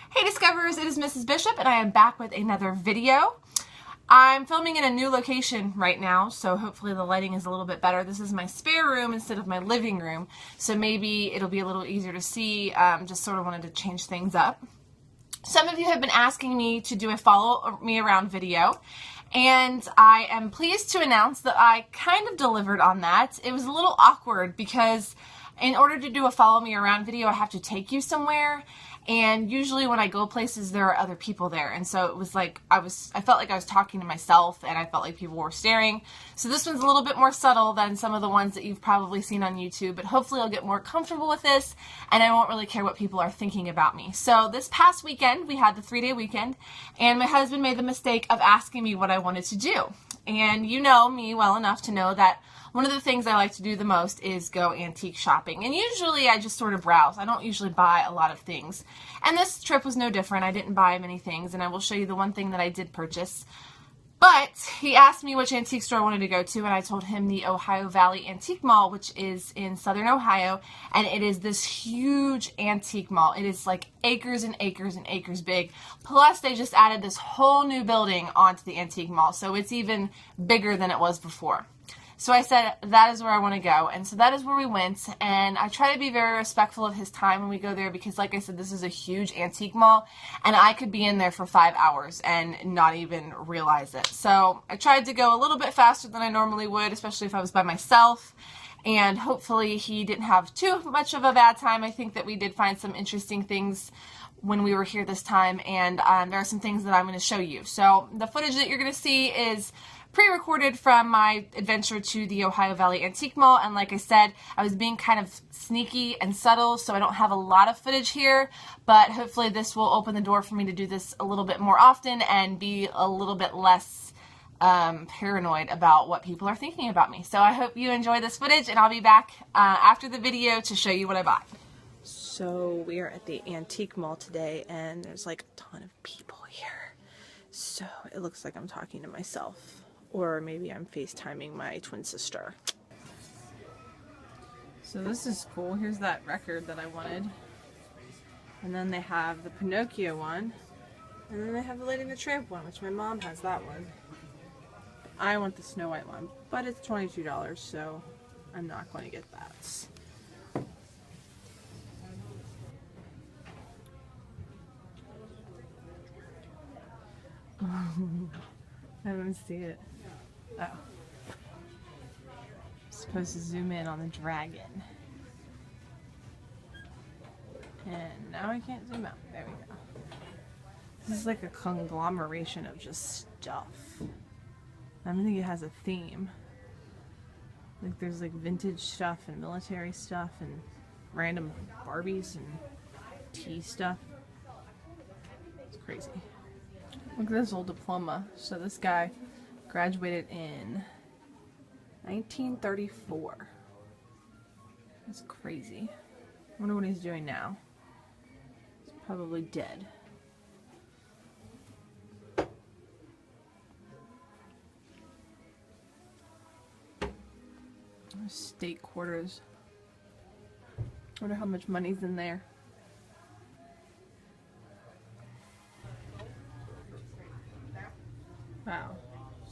Hey Discoverers, it is Mrs. Bishop and I am back with another video. I'm filming in a new location right now, so hopefully the lighting is a little bit better. This is my spare room instead of my living room, so maybe it'll be a little easier to see. Just sort of wanted to change things up. Some of you have been asking me to do a follow me around video, and I am pleased to announce that I kind of delivered on that. It was a little awkward because in order to do a follow me around video, I have to take you somewhere. And usually when I go places, there are other people there. And so it was like, I felt like I was talking to myself and I felt like people were staring. So this one's a little bit more subtle than some of the ones that you've probably seen on YouTube, but hopefully I'll get more comfortable with this and I won't really care what people are thinking about me. So this past weekend, we had the 3-day weekend and my husband made the mistake of asking me what I wanted to do. And you know me well enough to know that one of the things I like to do the most is go antique shopping. And usually I just sort of browse. I don't usually buy a lot of things. And this trip was no different. I didn't buy many things, and I will show you the one thing that I did purchase. But he asked me which antique store I wanted to go to, and I told him the Ohio Valley Antique Mall, which is in southern Ohio, and it is this huge antique mall. It is like acres and acres and acres big. Plus, they just added this whole new building onto the antique mall, so it's even bigger than it was before. So I said, that is where I want to go. And so that is where we went. And I try to be very respectful of his time when we go there because, like I said, this is a huge antique mall. And I could be in there for 5 hours and not even realize it. So I tried to go a little bit faster than I normally would, especially if I was by myself. And hopefully he didn't have too much of a bad time. I think that we did find some interesting things when we were here this time. And there are some things that I'm going to show you. So the footage that you're going to see is pre-recorded from my adventure to the Ohio Valley Antique Mall, and like I said, I was being kind of sneaky and subtle, so I don't have a lot of footage here, but hopefully this will open the door for me to do this a little bit more often and be a little bit less paranoid about what people are thinking about me. So I hope you enjoy this footage, and I'll be back after the video to show you what I bought. So we are at the Antique Mall today, and there's like a ton of people here, so it looks like I'm talking to myself. Or maybe I'm FaceTiming my twin sister. So this is cool. Here's that record that I wanted. And then they have the Pinocchio one. And then they have the Lady and the Tramp one, which my mom has that one. I want the Snow White one, but it's $22, so I'm not going to get that. I don't see it. Oh. I'm supposed to zoom in on the dragon. And now I can't zoom out. There we go. This is like a conglomeration of just stuff. I don't think it has a theme. Like there's like vintage stuff and military stuff and random Barbies and tea stuff. It's crazy. Look at this old diploma. So this guy graduated in 1934. That's crazy. I wonder what he's doing now. He's probably dead. State quarters. Wonder how much money's in there. Wow.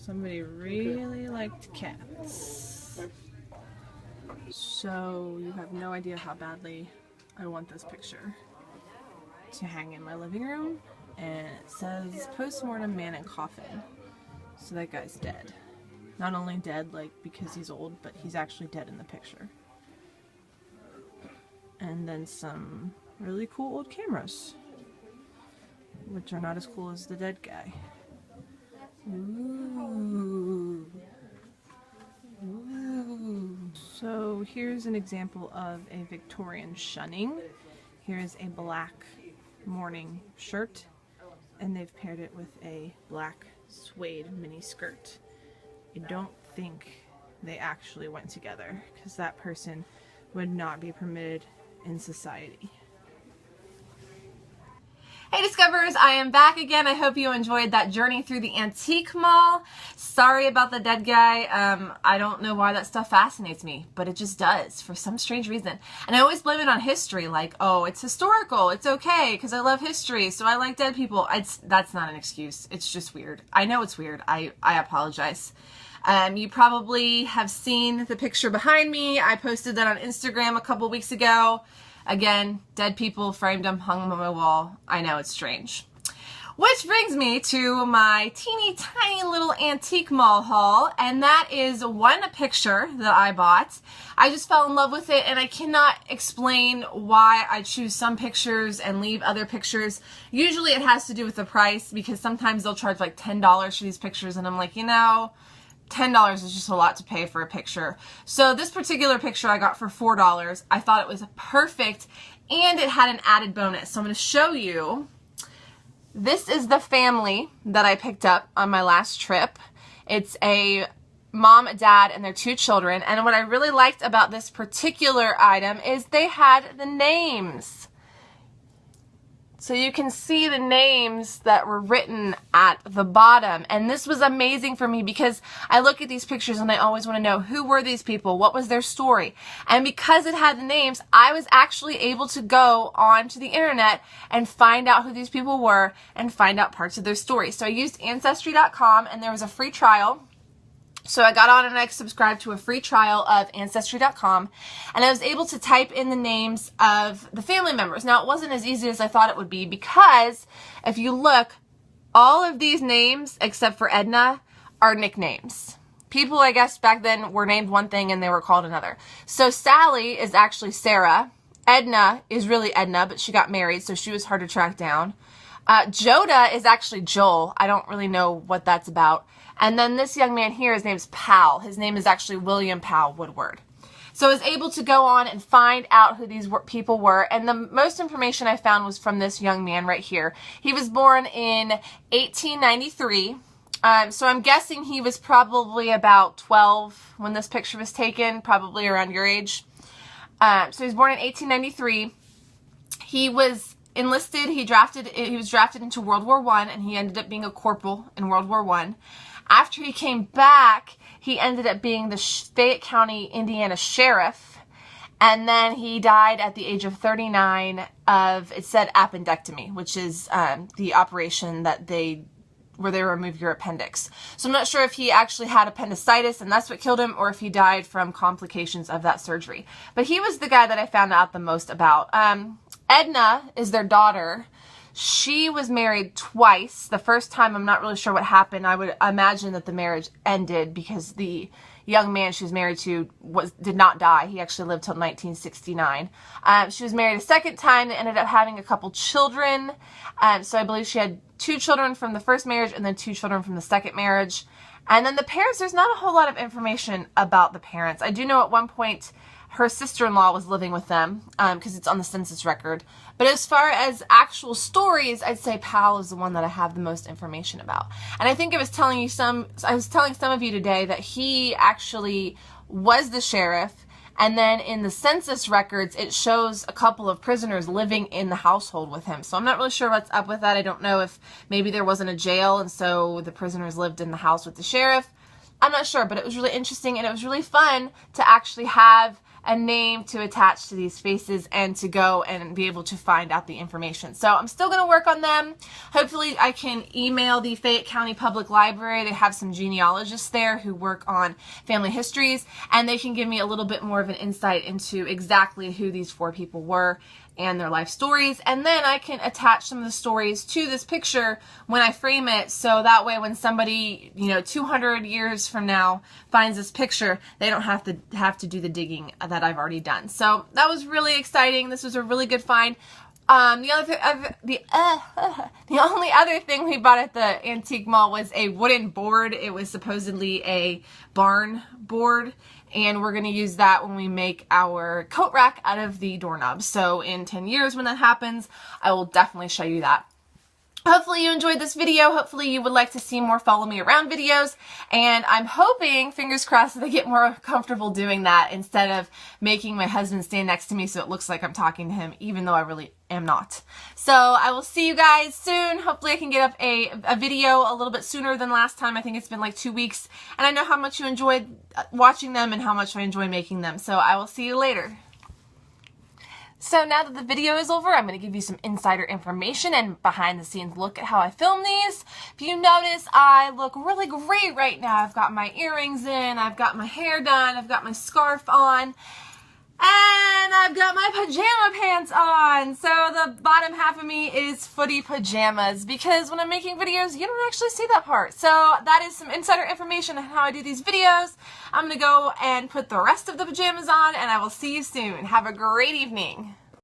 Somebody really liked cats. So you have no idea how badly I want this picture to hang in my living room. And it says postmortem man in coffin. So that guy's dead. Not only dead like because he's old, but he's actually dead in the picture. And then some really cool old cameras, which are not as cool as the dead guy. Ooh. Ooh. So here's an example of a Victorian shunning. Here's a black morning shirt, and they've paired it with a black suede mini skirt. I don't think they actually went together, because that person would not be permitted in society. Hey Discoverers, I am back again. I hope you enjoyed that journey through the antique mall. Sorry about the dead guy. I don't know why that stuff fascinates me, but it just does for some strange reason. And I always blame it on history, like, oh, it's historical, it's okay, because I love history, so I like dead people. That's not an excuse. It's just weird. I know it's weird. I apologize. You probably have seen the picture behind me. I posted that on Instagram a couple weeks ago. Again, dead people, framed them, hung them on my wall. I know, it's strange. Which brings me to my teeny tiny little antique mall haul, and that is one picture that I bought. I just fell in love with it, and I cannot explain why I choose some pictures and leave other pictures. Usually it has to do with the price, because sometimes they'll charge like $10 for these pictures, and I'm like, you know, $10 is just a lot to pay for a picture. So this particular picture I got for $4. I thought it was perfect, and it had an added bonus. So I'm going to show you. This is the family that I picked up on my last trip. It's a mom, a dad, and their 2 children. And what I really liked about this particular item is they had the names. So you can see the names that were written at the bottom. And this was amazing for me because I look at these pictures and I always want to know, who were these people? What was their story? And because it had the names, I was actually able to go onto the internet and find out who these people were and find out parts of their story. So I used Ancestry.com, and there was a free trial. So I got on and I subscribed to a free trial of Ancestry.com, and I was able to type in the names of the family members. Now, it wasn't as easy as I thought it would be, because if you look, all of these names, except for Edna, are nicknames. People, I guess, back then were named one thing and they were called another. So Sally is actually Sarah. Edna is really Edna, but she got married, so she was hard to track down. Joda is actually Joel. I don't really know what that's about. And then this young man here, his name's Powell. His name is actually William Powell Woodward. So I was able to go on and find out who these people were, and the most information I found was from this young man right here. He was born in 1893, so I'm guessing he was probably about 12 when this picture was taken, probably around your age. So he was born in 1893. He was enlisted, he was drafted into World War I, and he ended up being a corporal in World War I. After he came back, he ended up being the Fayette County, Indiana sheriff, and then he died at the age of 39 of, it said, appendectomy, which is the operation that where they remove your appendix. So I'm not sure if he actually had appendicitis and that's what killed him, or if he died from complications of that surgery. But he was the guy that I found out the most about. Edna is their daughter. She was married twice. The first time, I'm not really sure what happened. I would imagine that the marriage ended because the young man she was married to did not die. He actually lived till 1969. She was married a second time. They ended up having a couple children. So I believe she had 2 children from the first marriage and then 2 children from the second marriage. And then the parents, there's not a whole lot of information about the parents. I do know at one point her sister-in-law was living with them, because it's on the census record. But as far as actual stories, I'd say Powell is the one that I have the most information about. And I think I was telling some of you today that he actually was the sheriff, and then in the census records, it shows a couple of prisoners living in the household with him. So I'm not really sure what's up with that. I don't know if maybe there wasn't a jail, and so the prisoners lived in the house with the sheriff. I'm not sure, but it was really interesting, and it was really fun to actually have a name to attach to these faces and to go and be able to find out the information. So I'm still going to work on them. Hopefully I can email the Fayette County Public Library. They have some genealogists there who work on family histories, and they can give me a little bit more of an insight into exactly who these 4 people were and their life stories, and then I can attach some of the stories to this picture when I frame it, so that way when somebody, 200 years from now finds this picture, they don't have to do the digging that I've already done. So that was really exciting. This was a really good find. The only other thing we bought at the antique mall was a wooden board. It was supposedly a barn board, and we're going to use that when we make our coat rack out of the doorknobs. So in 10 years when that happens, I will definitely show you that. hopefully you enjoyed this video. Hopefully you would like to see more follow me around videos, and I'm hoping, fingers crossed, that I get more comfortable doing that instead of making my husband stand next to me so it looks like I'm talking to him, even though I really am not. So I will see you guys soon. Hopefully I can get up a video a little bit sooner than last time. I think it's been like 2 weeks, and I know how much you enjoyed watching them and how much I enjoy making them. So I will see you later. So now that the video is over, I'm going to give you some insider information and behind the scenes look at how I film these. If you notice, I look really great right now. I've got my earrings in, I've got my hair done, I've got my scarf on, and I've got my pajama pants on. So the bottom half of me is footy pajamas, because when I'm making videos, you don't actually see that part. So that is some insider information on how I do these videos. I'm going to go and put the rest of the pajamas on, and I will see you soon. Have a great evening.